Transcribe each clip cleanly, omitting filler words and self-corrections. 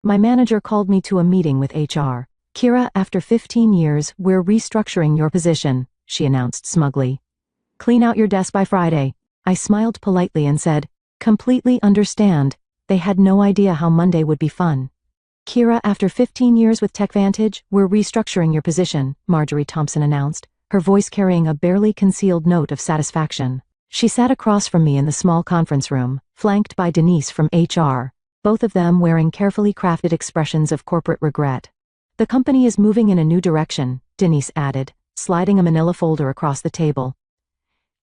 My manager called me to a meeting with HR. "Kira, after 15 years, we're restructuring your position," she announced smugly. "Clean out your desk by Friday." I smiled politely and said, "Completely understand." They had no idea how Monday would be fun. "Kira, after 15 years with TechVantage, we're restructuring your position," Marjorie Thompson announced, her voice carrying a barely concealed note of satisfaction. She sat across from me in the small conference room, flanked by Denise from HR, both of them wearing carefully crafted expressions of corporate regret. "The company is moving in a new direction," Denise added, sliding a manila folder across the table.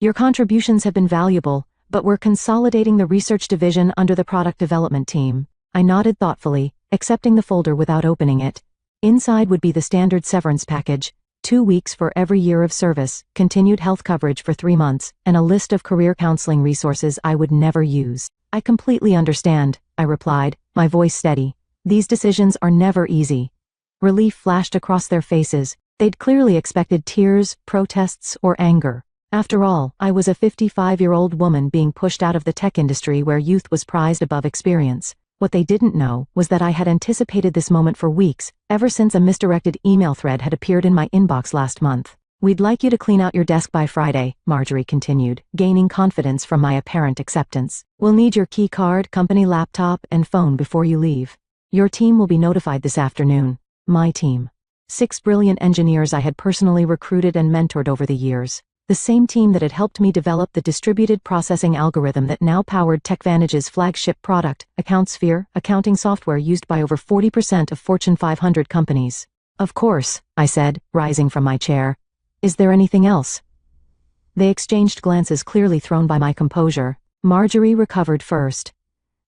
"Your contributions have been valuable, but we're consolidating the research division under the product development team." I nodded thoughtfully, accepting the folder without opening it. Inside would be the standard severance package, 2 weeks for every year of service, continued health coverage for 3 months, and a list of career counseling resources I would never use. "I completely understand," I replied, my voice steady. "These decisions are never easy." Relief flashed across their faces. They'd clearly expected tears, protests, or anger. After all, I was a 55-year-old woman being pushed out of the tech industry where youth was prized above experience. What they didn't know was that I had anticipated this moment for weeks, ever since a misdirected email thread had appeared in my inbox last month. "We'd like you to clean out your desk by Friday," Marjorie continued, gaining confidence from my apparent acceptance. "We'll need your key card, company laptop, and phone before you leave. Your team will be notified this afternoon." My team. 6 brilliant engineers I had personally recruited and mentored over the years. The same team that had helped me develop the distributed processing algorithm that now powered TechVantage's flagship product, AccountSphere, accounting software used by over 40% of Fortune 500 companies. "Of course," I said, rising from my chair. "Is there anything else?" They exchanged glances clearly thrown by my composure. Marjorie recovered first.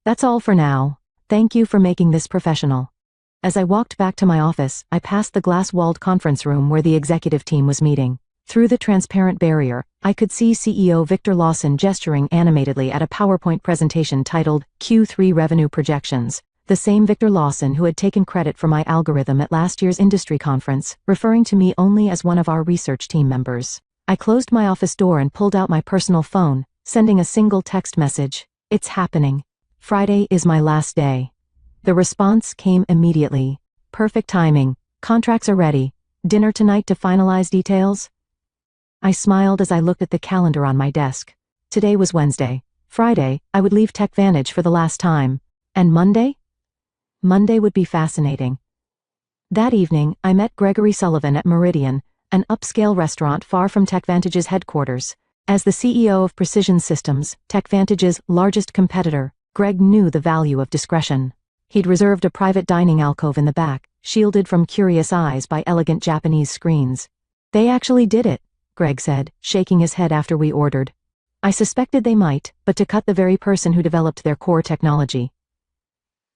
"That's all for now. Thank you for making this professional." As I walked back to my office, I passed the glass-walled conference room where the executive team was meeting. Through the transparent barrier, I could see CEO Victor Lawson gesturing animatedly at a PowerPoint presentation titled Q3 Revenue Projections, the same Victor Lawson who had taken credit for my algorithm at last year's industry conference, referring to me only as one of our research team members. I closed my office door and pulled out my personal phone, sending a single text message. "It's happening. Friday is my last day." The response came immediately. "Perfect timing. Contracts are ready. Dinner tonight to finalize details?" I smiled as I looked at the calendar on my desk. Today was Wednesday. Friday, I would leave TechVantage for the last time. And Monday? Monday would be fascinating. That evening, I met Gregory Sullivan at Meridian, an upscale restaurant far from TechVantage's headquarters. As the CEO of Precision Systems, TechVantage's largest competitor, Greg knew the value of discretion. He'd reserved a private dining alcove in the back, shielded from curious eyes by elegant Japanese screens. "They actually did it," Greg said, shaking his head after we ordered. "I suspected they might, but to cut the very person who developed their core technology."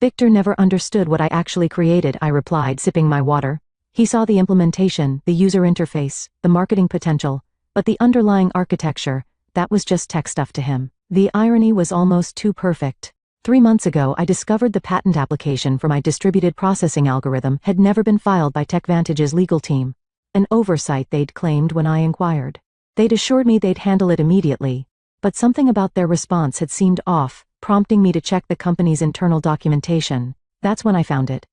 "Victor never understood what I actually created," I replied, sipping my water. "He saw the implementation, the user interface, the marketing potential, but the underlying architecture, that was just tech stuff to him." The irony was almost too perfect. 3 months ago, I discovered the patent application for my distributed processing algorithm had never been filed by TechVantage's legal team. An oversight they'd claimed when I inquired. They'd assured me they'd handle it immediately, but something about their response had seemed off, prompting me to check the company's internal documentation. That's when I found it.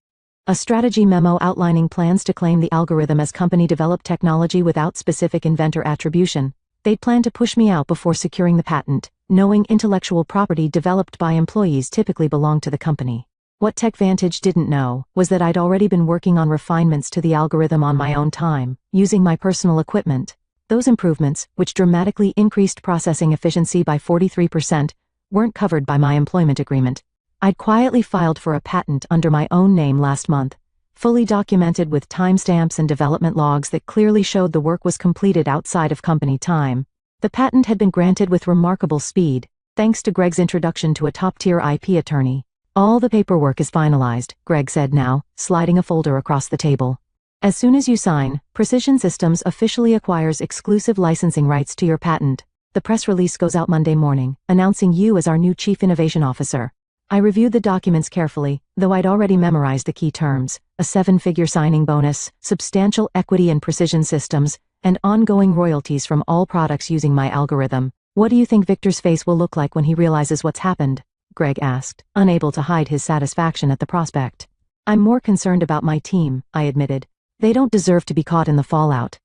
A strategy memo outlining plans to claim the algorithm as company-developed technology without specific inventor attribution. They'd planned to push me out before securing the patent, knowing intellectual property developed by employees typically belonged to the company. What TechVantage didn't know was that I'd already been working on refinements to the algorithm on my own time, using my personal equipment. Those improvements, which dramatically increased processing efficiency by 43%, weren't covered by my employment agreement. I'd quietly filed for a patent under my own name last month, fully documented with timestamps and development logs that clearly showed the work was completed outside of company time. The patent had been granted with remarkable speed, thanks to Greg's introduction to a top-tier IP attorney. "All the paperwork is finalized," Greg said now, sliding a folder across the table. "As soon as you sign, Precision Systems officially acquires exclusive licensing rights to your patent. The press release goes out Monday morning, announcing you as our new Chief Innovation Officer." I reviewed the documents carefully, though I'd already memorized the key terms: a 7-figure signing bonus, substantial equity in Precision Systems, and ongoing royalties from all products using my algorithm. "What do you think Victor's face will look like when he realizes what's happened?" Greg asked, unable to hide his satisfaction at the prospect. I'm more concerned about my team, I admitted. They don't deserve to be caught in the fallout.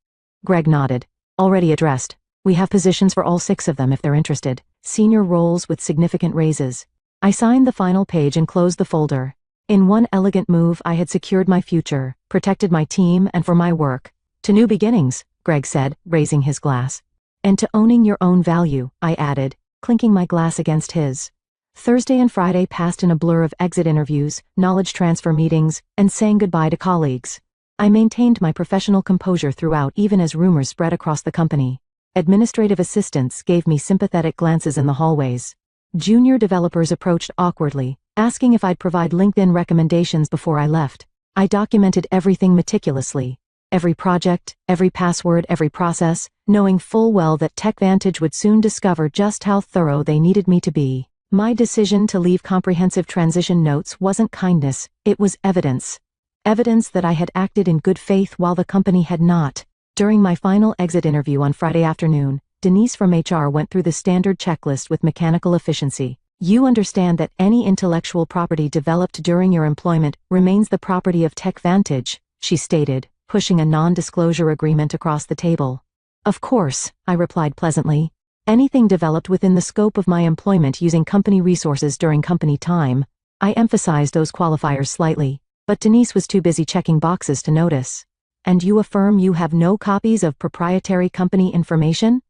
Greg nodded. Already addressed. We have positions for all 6 of them if they're interested. Senior roles with significant raises. I signed the final page and closed the folder. In one elegant move, I had secured my future, protected my team, and for my work. To new beginnings, Greg said, raising his glass. And to owning your own value, I added, clinking my glass against his. Thursday and Friday passed in a blur of exit interviews, knowledge transfer meetings, and saying goodbye to colleagues. I maintained my professional composure throughout, even as rumors spread across the company. Administrative assistants gave me sympathetic glances in the hallways. Junior developers approached awkwardly, asking if I'd provide LinkedIn recommendations before I left. I documented everything meticulously. Every project, every password, every process, knowing full well that TechVantage would soon discover just how thorough they needed me to be. My decision to leave comprehensive transition notes wasn't kindness, it was evidence. Evidence that I had acted in good faith while the company had not. During my final exit interview on Friday afternoon, Denise from HR went through the standard checklist with mechanical efficiency. You understand that any intellectual property developed during your employment remains the property of TechVantage, she stated, pushing a non-disclosure agreement across the table. Of course, I replied pleasantly. Anything developed within the scope of my employment using company resources during company time. I emphasized those qualifiers slightly, but Denise was too busy checking boxes to notice. And you affirm you have no copies of proprietary company information?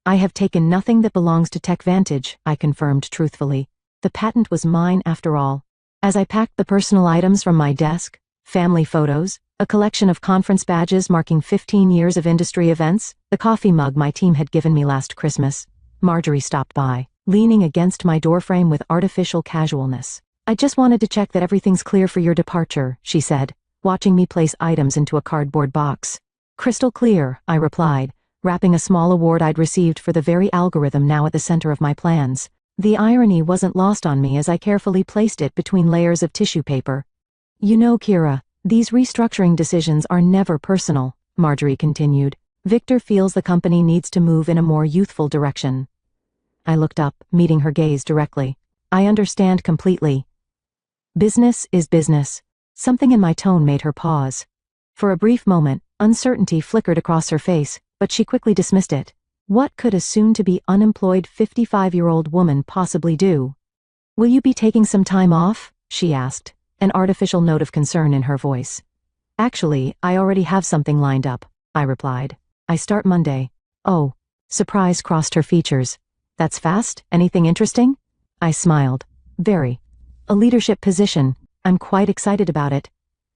I have taken nothing that belongs to TechVantage, I confirmed truthfully. The patent was mine after all. As I packed the personal items from my desk, family photos, a collection of conference badges marking 15 years of industry events, the coffee mug my team had given me last Christmas, Marjorie stopped by, leaning against my doorframe with artificial casualness. I just wanted to check that everything's clear for your departure, she said, watching me place items into a cardboard box. Crystal clear, I replied, wrapping a small award I'd received for the very algorithm now at the center of my plans. The irony wasn't lost on me as I carefully placed it between layers of tissue paper. You know, Kira, these restructuring decisions are never personal, Marjorie continued. Victor feels the company needs to move in a more youthful direction. I looked up, meeting her gaze directly. I understand completely. Business is business. Something in my tone made her pause. For a brief moment, uncertainty flickered across her face, but she quickly dismissed it. What could a soon-to-be unemployed 55-year-old woman possibly do? Will you be taking some time off? She asked, an artificial note of concern in her voice. Actually, I already have something lined up, I replied. I start Monday. Oh. Surprise crossed her features. That's fast? Anything interesting? I smiled. Very. A leadership position. I'm quite excited about it.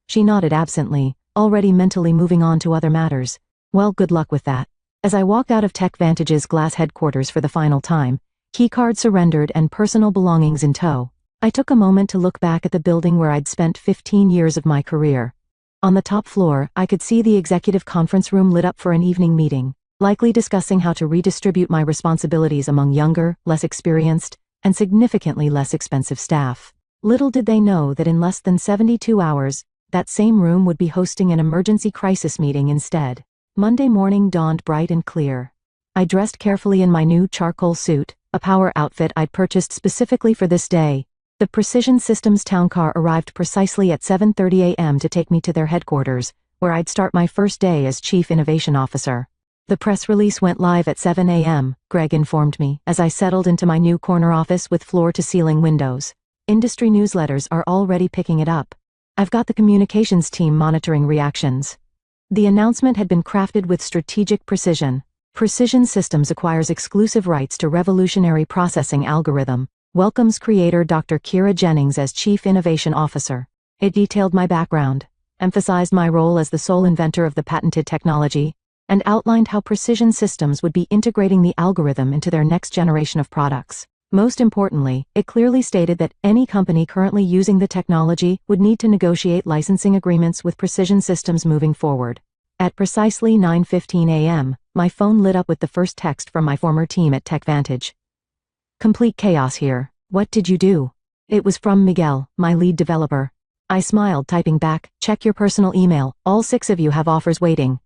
She nodded absently, already mentally moving on to other matters. Well, good luck with that. As I walked out of TechVantage's glass headquarters for the final time, keycard surrendered and personal belongings in tow, I took a moment to look back at the building where I'd spent 15 years of my career. On the top floor, I could see the executive conference room lit up for an evening meeting, likely discussing how to redistribute my responsibilities among younger, less experienced, and significantly less expensive staff. Little did they know that in less than 72 hours, that same room would be hosting an emergency crisis meeting instead. Monday morning dawned bright and clear. I dressed carefully in my new charcoal suit, a power outfit I'd purchased specifically for this day. The Precision Systems town car arrived precisely at 7:30 a.m. to take me to their headquarters, where I'd start my first day as Chief Innovation Officer. The press release went live at 7 a.m., Greg informed me, as I settled into my new corner office with floor-to-ceiling windows. Industry newsletters are already picking it up. I've got the communications team monitoring reactions. The announcement had been crafted with strategic precision. Precision Systems acquires exclusive rights to revolutionary processing algorithm. Welcomes creator Dr. Kira Jennings as Chief Innovation Officer. It detailed my background, emphasized my role as the sole inventor of the patented technology, and outlined how Precision Systems would be integrating the algorithm into their next generation of products. Most importantly, it clearly stated that any company currently using the technology would need to negotiate licensing agreements with Precision Systems moving forward. At precisely 9:15 a.m., my phone lit up with the first text from my former team at TechVantage. Complete chaos here. What did you do? It was from Miguel, my lead developer. I smiled, typing back, check your personal email, all 6 of you have offers waiting.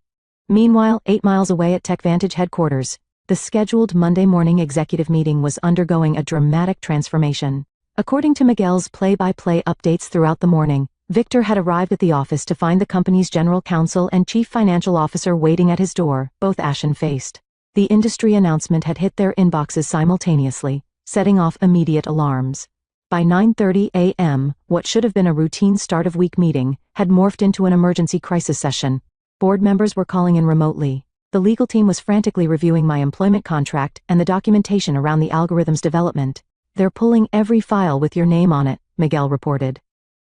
Meanwhile, 8 miles away at TechVantage headquarters, the scheduled Monday morning executive meeting was undergoing a dramatic transformation. According to Miguel's play-by-play updates throughout the morning, Victor had arrived at the office to find the company's general counsel and chief financial officer waiting at his door, both ashen-faced. The industry announcement had hit their inboxes simultaneously, setting off immediate alarms. By 9:30 a.m., what should have been a routine start-of-week meeting had morphed into an emergency crisis session. Board members were calling in remotely. The legal team was frantically reviewing my employment contract and the documentation around the algorithm's development. "They're pulling every file with your name on it," Miguel reported.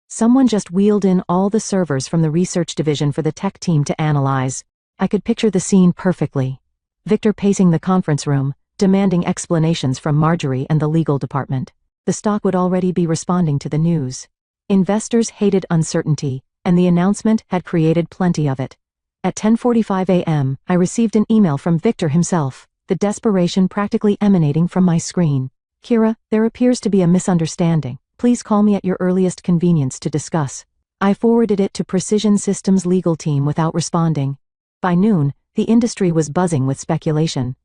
"Someone just wheeled in all the servers from the research division for the tech team to analyze." I could picture the scene perfectly. Victor pacing the conference room, demanding explanations from Marjorie and the legal department. The stock would already be responding to the news. Investors hated uncertainty, and the announcement had created plenty of it. At 10:45 a.m., I received an email from Victor himself, the desperation practically emanating from my screen. "Kira, there appears to be a misunderstanding. Please call me at your earliest convenience to discuss." I forwarded it to Precision Systems' legal team without responding. By noon, the industry was buzzing with speculation.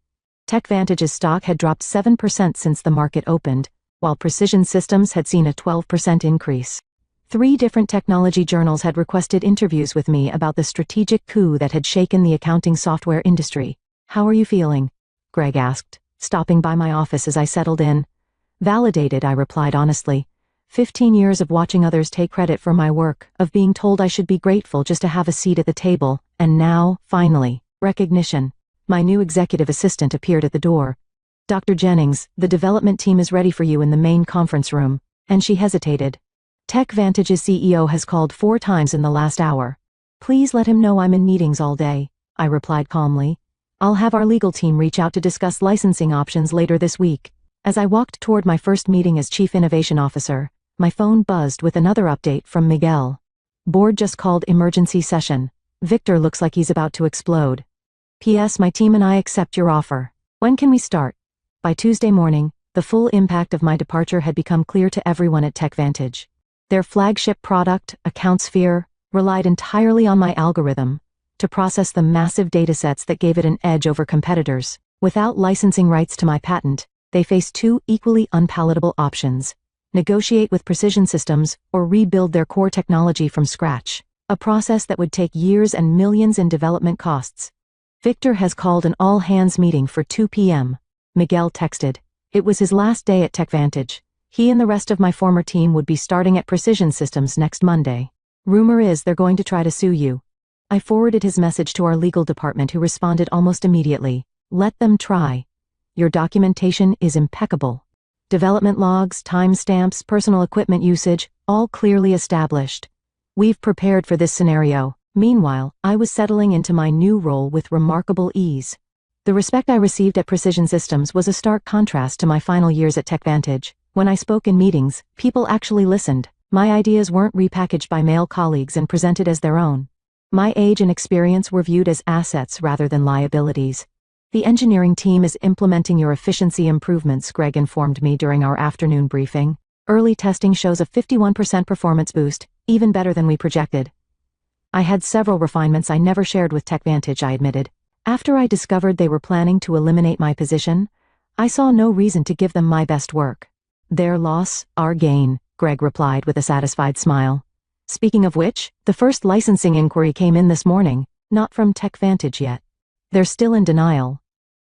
TechVantage's stock had dropped 7% since the market opened, while Precision Systems had seen a 12% increase. 3 different technology journals had requested interviews with me about the strategic coup that had shaken the accounting software industry. "How are you feeling?" Greg asked, stopping by my office as I settled in. "Validated," I replied honestly. 15 years of watching others take credit for my work, of being told I should be grateful just to have a seat at the table, and now, finally, recognition. My new executive assistant appeared at the door. "Dr. Jennings, the development team is ready for you in the main conference room," and she hesitated. "TechVantage's CEO has called 4 times in the last hour. Please let him know I'm in meetings all day," I replied calmly. "I'll have our legal team reach out to discuss licensing options later this week." As I walked toward my first meeting as Chief Innovation Officer, my phone buzzed with another update from Miguel. "Board just called emergency session. Victor looks like he's about to explode. P.S. My team and I accept your offer. When can we start?" By Tuesday morning, the full impact of my departure had become clear to everyone at TechVantage. Their flagship product, AccountSphere, relied entirely on my algorithm to process the massive datasets that gave it an edge over competitors. Without licensing rights to my patent, they faced 2 equally unpalatable options: negotiate with Precision Systems or rebuild their core technology from scratch, a process that would take years and millions in development costs. "Victor has called an all-hands meeting for 2 p.m., Miguel texted. It was his last day at TechVantage. He and the rest of my former team would be starting at Precision Systems next Monday. Rumor is they're going to try to sue you." I forwarded his message to our legal department, who responded almost immediately. "Let them try. Your documentation is impeccable. Development logs, timestamps, personal equipment usage, all clearly established. We've prepared for this scenario." Meanwhile, I was settling into my new role with remarkable ease. The respect I received at Precision Systems was a stark contrast to my final years at TechVantage. When I spoke in meetings, people actually listened. My ideas weren't repackaged by male colleagues and presented as their own. My age and experience were viewed as assets rather than liabilities. "The engineering team is implementing your efficiency improvements," Greg informed me during our afternoon briefing. "Early testing shows a 51% performance boost, even better than we projected." I had several refinements I never shared with TechVantage, I admitted. After I discovered they were planning to eliminate my position, I saw no reason to give them my best work. "Their loss, our gain," Greg replied with a satisfied smile. "Speaking of which, the first licensing inquiry came in this morning, not from TechVantage yet. They're still in denial.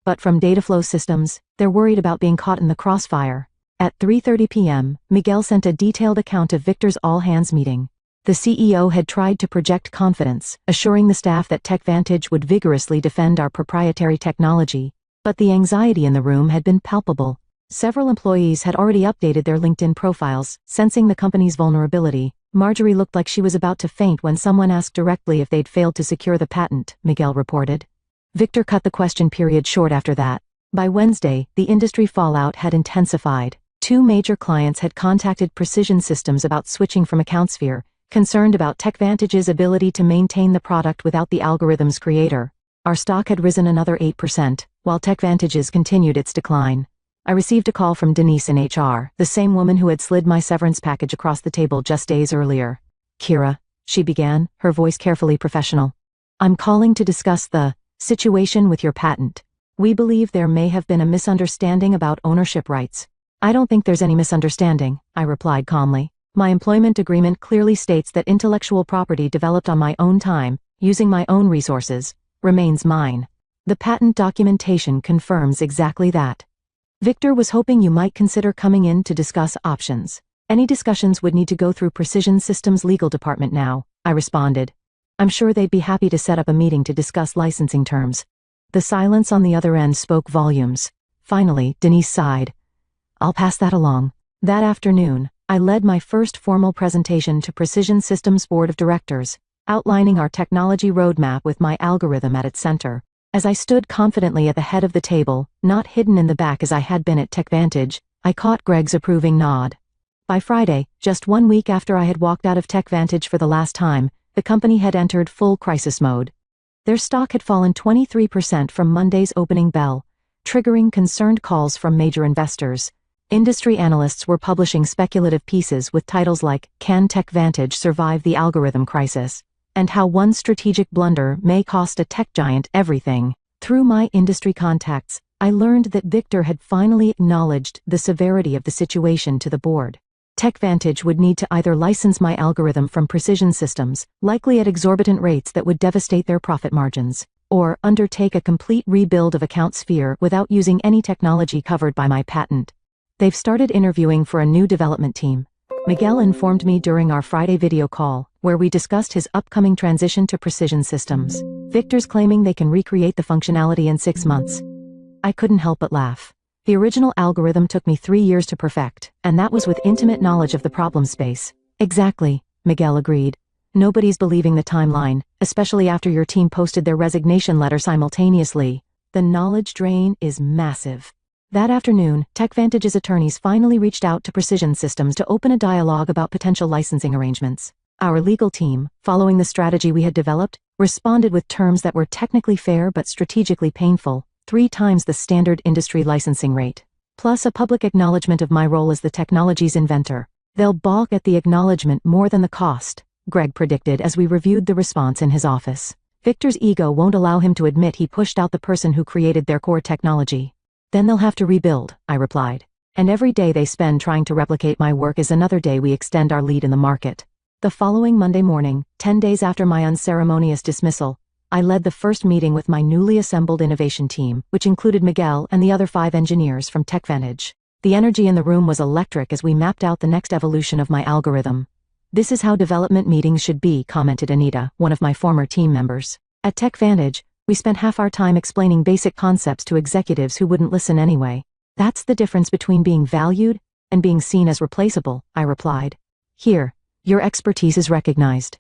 But from Dataflow Systems, they're worried about being caught in the crossfire." At 3:30 p.m., Miguel sent a detailed account of Victor's all-hands meeting. The CEO had tried to project confidence, assuring the staff that TechVantage would vigorously defend our proprietary technology, but the anxiety in the room had been palpable. Several employees had already updated their LinkedIn profiles, sensing the company's vulnerability. Marjorie looked like she was about to faint when someone asked directly if they'd failed to secure the patent, Miguel reported. Victor cut the question period short after that. By Wednesday, the industry fallout had intensified. 2 major clients had contacted Precision Systems about switching from AccountSphere, concerned about TechVantage's ability to maintain the product without the algorithm's creator. Our stock had risen another 8%, while TechVantage's continued its decline. I received a call from Denise in HR, the same woman who had slid my severance package across the table just days earlier. "Kira," she began, her voice carefully professional. "I'm calling to discuss the situation with your patent. We believe there may have been a misunderstanding about ownership rights." "I don't think there's any misunderstanding," I replied calmly. My employment agreement clearly states that intellectual property developed on my own time, using my own resources, remains mine. The patent documentation confirms exactly that. Victor was hoping you might consider coming in to discuss options. Any discussions would need to go through Precision Systems' legal department now, I responded. I'm sure they'd be happy to set up a meeting to discuss licensing terms. The silence on the other end spoke volumes. Finally, Denise sighed. I'll pass that along. That afternoon, I led my first formal presentation to Precision Systems' board of directors, outlining our technology roadmap with my algorithm at its center. As I stood confidently at the head of the table, not hidden in the back as I had been at TechVantage, I caught Greg's approving nod. By Friday, just 1 week after I had walked out of TechVantage for the last time, the company had entered full crisis mode. Their stock had fallen 23% from Monday's opening bell, triggering concerned calls from major investors. Industry analysts were publishing speculative pieces with titles like "Can TechVantage Survive the Algorithm Crisis?" and "How One Strategic Blunder May Cost a Tech Giant Everything." Through my industry contacts, I learned that Victor had finally acknowledged the severity of the situation to the board. TechVantage would need to either license my algorithm from Precision Systems, likely at exorbitant rates that would devastate their profit margins, or undertake a complete rebuild of AccountSphere without using any technology covered by my patent. They've started interviewing for a new development team. Miguel informed me during our Friday video call, where we discussed his upcoming transition to Precision Systems. Victor's claiming they can recreate the functionality in 6 months. I couldn't help but laugh. The original algorithm took me 3 years to perfect, and that was with intimate knowledge of the problem space. Exactly, Miguel agreed. Nobody's believing the timeline, especially after your team posted their resignation letter simultaneously. The knowledge drain is massive. That afternoon, TechVantage's attorneys finally reached out to Precision Systems to open a dialogue about potential licensing arrangements. Our legal team, following the strategy we had developed, responded with terms that were technically fair but strategically painful, 3 times the standard industry licensing rate. Plus a public acknowledgement of my role as the technology's inventor. They'll balk at the acknowledgement more than the cost, Greg predicted as we reviewed the response in his office. Victor's ego won't allow him to admit he pushed out the person who created their core technology. Then they'll have to rebuild, I replied. And every day they spend trying to replicate my work is another day we extend our lead in the market. The following Monday morning, 10 days after my unceremonious dismissal, I led the first meeting with my newly assembled innovation team, which included Miguel and the other 5 engineers from TechVantage. The energy in the room was electric as we mapped out the next evolution of my algorithm. This is how development meetings should be, commented Anita, one of my former team members. At TechVantage, we spent half our time explaining basic concepts to executives who wouldn't listen anyway. That's the difference between being valued and being seen as replaceable, I replied. Here, your expertise is recognized.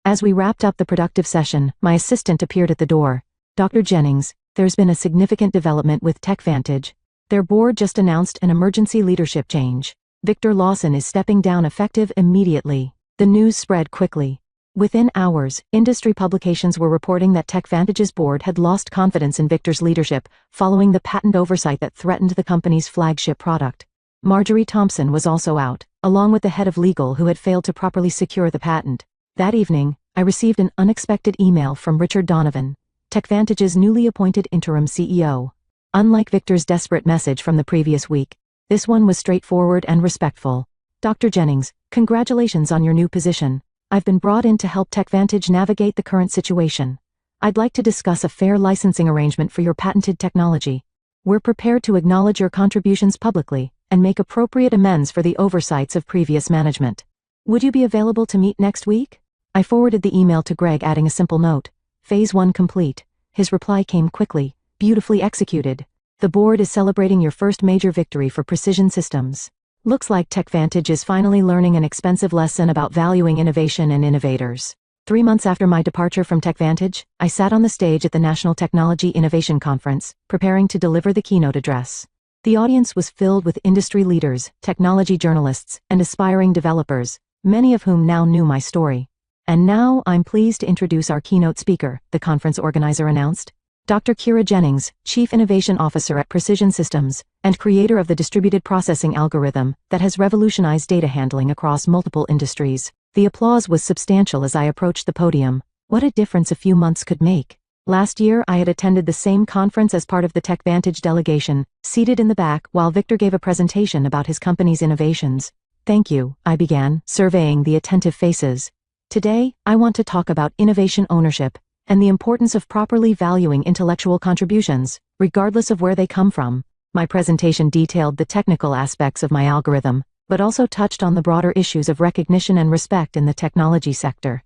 As we wrapped up the productive session, my assistant appeared at the door. Dr. Jennings, there's been a significant development with TechVantage. Their board just announced an emergency leadership change. Victor Lawson is stepping down effective immediately. The news spread quickly. Within hours, industry publications were reporting that TechVantage's board had lost confidence in Victor's leadership following the patent oversight that threatened the company's flagship product. Marjorie Thompson was also out, along with the head of legal who had failed to properly secure the patent. That evening, I received an unexpected email from Richard Donovan, TechVantage's newly appointed interim CEO. Unlike Victor's desperate message from the previous week, this one was straightforward and respectful. Dr. Jennings, congratulations on your new position. I've been brought in to help TechVantage navigate the current situation. I'd like to discuss a fair licensing arrangement for your patented technology. We're prepared to acknowledge your contributions publicly and make appropriate amends for the oversights of previous management. Would you be available to meet next week? I forwarded the email to Greg, adding a simple note. Phase 1 complete. His reply came quickly, beautifully executed. The board is celebrating your first major victory for Precision Systems. Looks like TechVantage is finally learning an expensive lesson about valuing innovation and innovators. 3 months after my departure from TechVantage, I sat on the stage at the National Technology Innovation Conference, preparing to deliver the keynote address. The audience was filled with industry leaders, technology journalists, and aspiring developers, many of whom now knew my story. And now I'm pleased to introduce our keynote speaker, the conference organizer announced. Dr. Kira Jennings, Chief Innovation Officer at Precision Systems, and creator of the distributed processing algorithm that has revolutionized data handling across multiple industries. The applause was substantial as I approached the podium. What a difference a few months could make. Last year, I had attended the same conference as part of the TechVantage delegation, seated in the back while Victor gave a presentation about his company's innovations. Thank you, I began, surveying the attentive faces. Today, I want to talk about innovation ownership and the importance of properly valuing intellectual contributions, regardless of where they come from. My presentation detailed the technical aspects of my algorithm, but also touched on the broader issues of recognition and respect in the technology sector.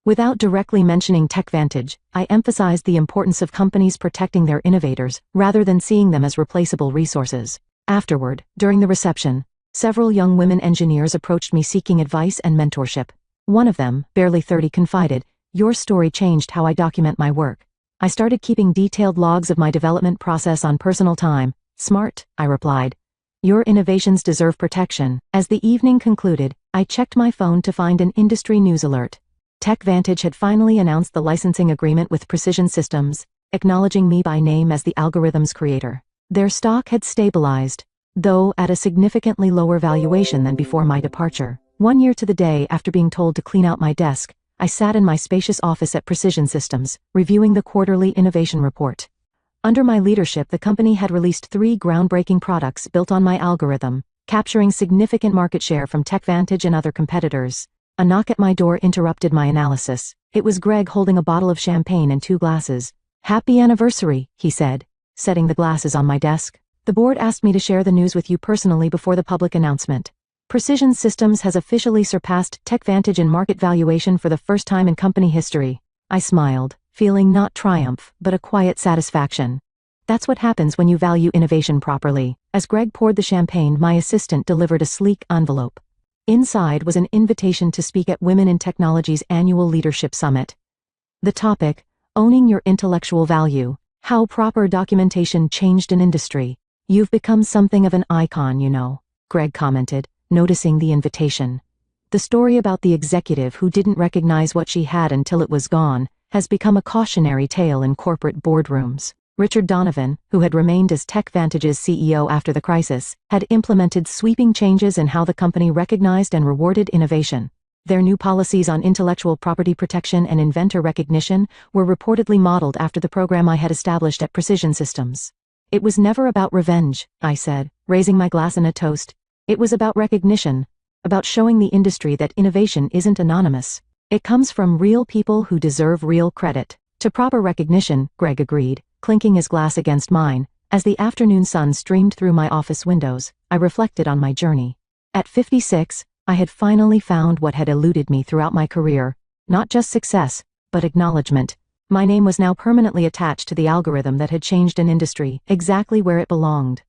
Without directly mentioning TechVantage, I emphasized the importance of companies protecting their innovators rather than seeing them as replaceable resources. Afterward, during the reception, several young women engineers approached me seeking advice and mentorship. One of them, barely 30, confided, "Your story changed how I document my work. I started keeping detailed logs of my development process on personal time." "Smart," I replied. "Your innovations deserve protection." As the evening concluded, I checked my phone to find an industry news alert. TechVantage had finally announced the licensing agreement with Precision Systems, acknowledging me by name as the algorithm's creator. Their stock had stabilized, though at a significantly lower valuation than before my departure. 1 year to the day after being told to clean out my desk, I sat in my spacious office at Precision Systems, reviewing the quarterly innovation report. Under my leadership, the company had released 3 groundbreaking products built on my algorithm, capturing significant market share from TechVantage and other competitors. A knock at my door interrupted my analysis. It was Greg holding a bottle of champagne and 2 glasses. "Happy anniversary," he said, setting the glasses on my desk. "The board asked me to share the news with you personally before the public announcement. Precision Systems has officially surpassed TechVantage in market valuation for the first time in company history." I smiled, feeling not triumph, but a quiet satisfaction. That's what happens when you value innovation properly. As Greg poured the champagne, my assistant delivered a sleek envelope. Inside was an invitation to speak at Women in Technology's annual leadership summit. The topic, Owning Your Intellectual Value, How Proper Documentation Changed an Industry. "You've become something of an icon, you know," Greg commented, noticing the invitation. "The story about the executive who didn't recognize what she had until it was gone has become a cautionary tale in corporate boardrooms." Richard Donovan, who had remained as TechVantage's CEO after the crisis, had implemented sweeping changes in how the company recognized and rewarded innovation. Their new policies on intellectual property protection and inventor recognition were reportedly modeled after the program I had established at Precision Systems. "It was never about revenge," I said, raising my glass in a toast. "It was about recognition, about showing the industry that innovation isn't anonymous. It comes from real people who deserve real credit." "To proper recognition," Greg agreed, clinking his glass against mine. As the afternoon sun streamed through my office windows, I reflected on my journey. At 56, I had finally found what had eluded me throughout my career, not just success, but acknowledgement. My name was now permanently attached to the algorithm that had changed an industry, exactly where it belonged.